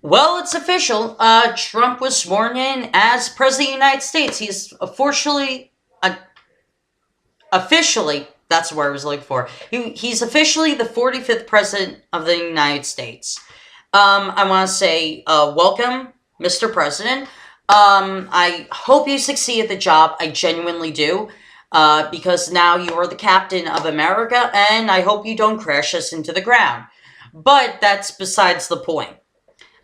Well, it's official. Trump was sworn in as President of the United States. He's officially, that's what I was looking for. He's officially the 45th President of the United States. I want to say, welcome, Mr. President. I hope you succeed at the job. I genuinely do. Because now you are the captain of America, and I hope you don't crash us into the ground. But that's besides the point.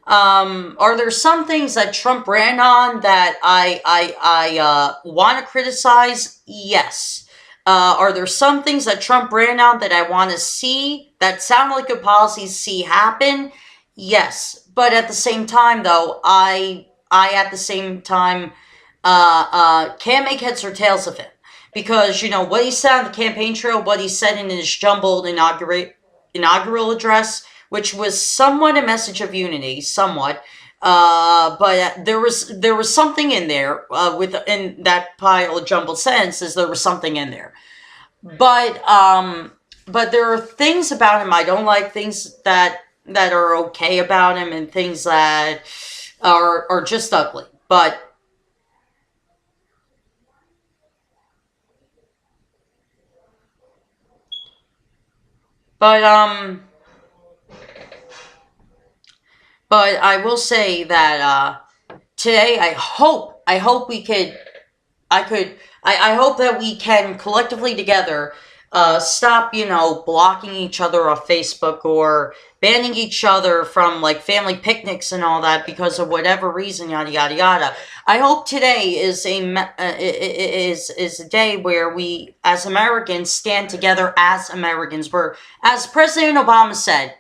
Are there some things that Trump ran on that I want to criticize? Yes. Are there some things that Trump ran on that I want to see that sound like good policies see happen? Yes. But at the same time, though, I at the same time can't make heads or tails of it. Because, what he said on the campaign trail, what he said in his jumbled inaugural address, which was somewhat a message of unity, somewhat. But there was something in there in that pile of jumbled sentences. There was something in there, but there are things about him I don't like. Things that are okay about him, and things that are just ugly. But but I will say that today I hope we could I hope that we can collectively together stop, blocking each other off Facebook or banning each other from like family picnics and all that because of whatever reason, yada yada yada. I hope today is a day where we, as Americans, stand together as Americans. Where, as President Obama said,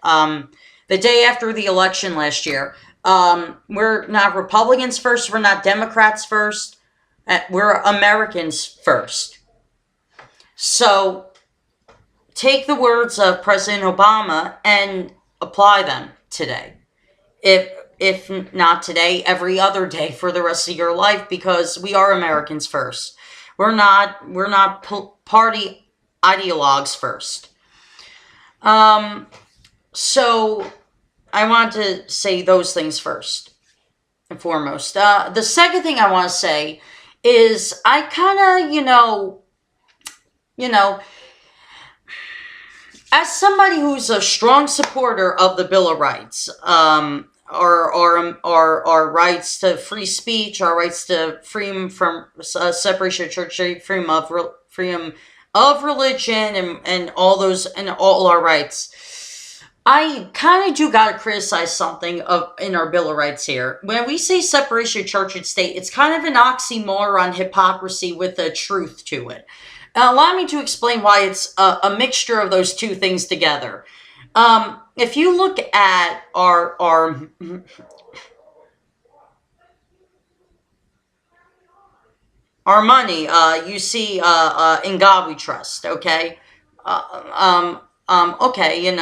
the day after the election last year, we're not Republicans first, we're not Democrats first, we're Americans first. So take the words of President Obama and apply them today. If not today, every other day for the rest of your life, because we are Americans first. We're not party ideologues first. So I want to say those things first and foremost. The second thing I want to say is I kind of, as somebody who's a strong supporter of the Bill of Rights, our rights to free speech, our rights to freedom from separation of church, freedom of religion, and all those and all our rights. I kind of do gotta criticize something in our Bill of Rights here. When we say separation of church and state, it's kind of an oxymoron hypocrisy with a truth to it. Allow me to explain why it's a mixture of those two things together. If you look at our money, you see in God we trust. Okay, okay,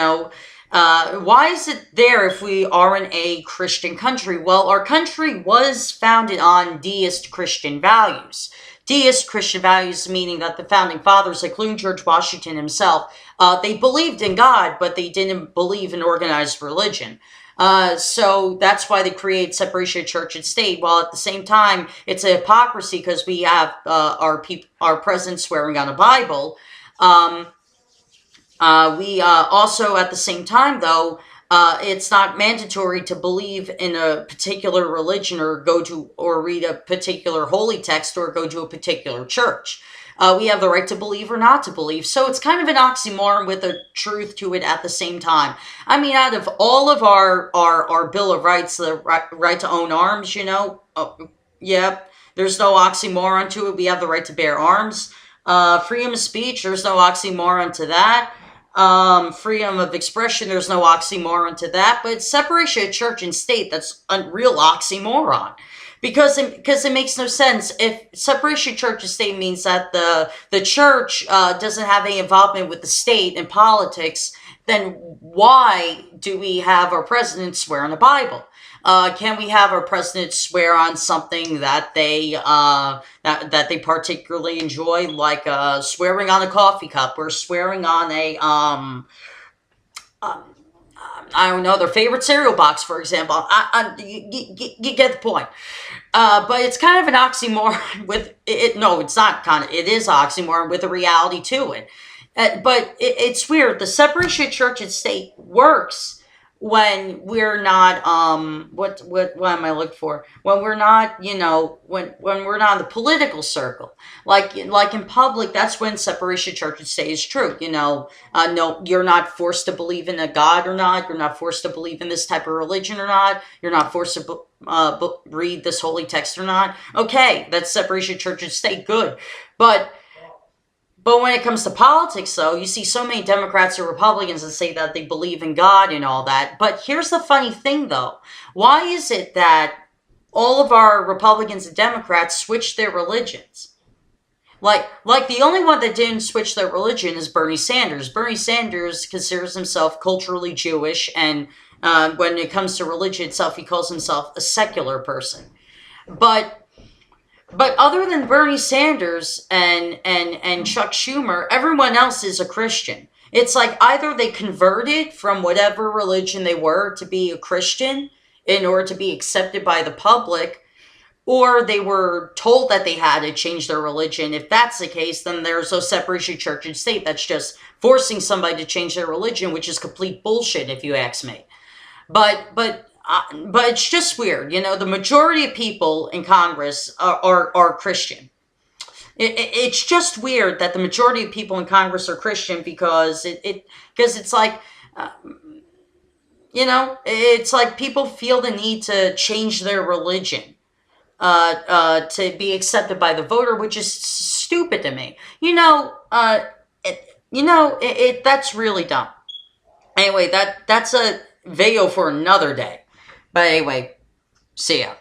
why is it there if we aren't a Christian country? Well, our country was founded on deist Christian values. Deist Christian values meaning that the founding fathers, including George Washington himself, they believed in God, but they didn't believe in organized religion. So that's why they create separation of church and state. While at the same time, it's a hypocrisy because we have our president swearing on a Bible. We also, at the same time, though, it's not mandatory to believe in a particular religion or go to or read a particular holy text or go to a particular church. We have the right to believe or not to believe. So it's kind of an oxymoron with a truth to it at the same time. I mean, out of all of our Bill of Rights, the right to own arms, there's no oxymoron to it. We have the right to bear arms. Freedom of speech, there's no oxymoron to that. Freedom of expression, there's no oxymoron to that. But separation of church and state, that's a real oxymoron. Because it makes no sense. If separation of church and state means that the church doesn't have any involvement with the state and politics, then why do we have our president swear on the Bible? Can we have our president swear on something that they that they particularly enjoy, like swearing on a coffee cup or swearing on a I don't know, their favorite cereal box, for example. You get the point. But it's kind of an oxymoron with it. No, it's not kind of. It is oxymoron with a reality to it. But it's weird. The separation of church and state works when we're not what am I looking for? When we're not, when we're not in the political circle. Like in public, that's when separation of church and state is true. No, you're not forced to believe in a God or not. You're not forced to believe in this type of religion or not. You're not forced to read this holy text or not. Okay, that's separation of church and state. Good. But when it comes to politics, though, you see so many Democrats or Republicans that say that they believe in God and all that. But here's the funny thing, though. Why is it that all of our Republicans and Democrats switched their religions? Like the only one that didn't switch their religion is Bernie Sanders. Bernie Sanders considers himself culturally Jewish, and when it comes to religion itself, he calls himself a secular person. But other than Bernie Sanders and Chuck Schumer, everyone else is a Christian. It's like either they converted from whatever religion they were to be a Christian in order to be accepted by the public, or they were told that they had to change their religion. If that's the case, then there's no separation of church and state. That's just forcing somebody to change their religion, which is complete bullshit, if you ask me. But it's just weird. The majority of people in Congress are Christian. It's just weird that the majority of people in Congress are Christian because it's like, it's like people feel the need to change their religion to be accepted by the voter, which is stupid to me. That's really dumb. Anyway, that's a video for another day. But anyway, see ya.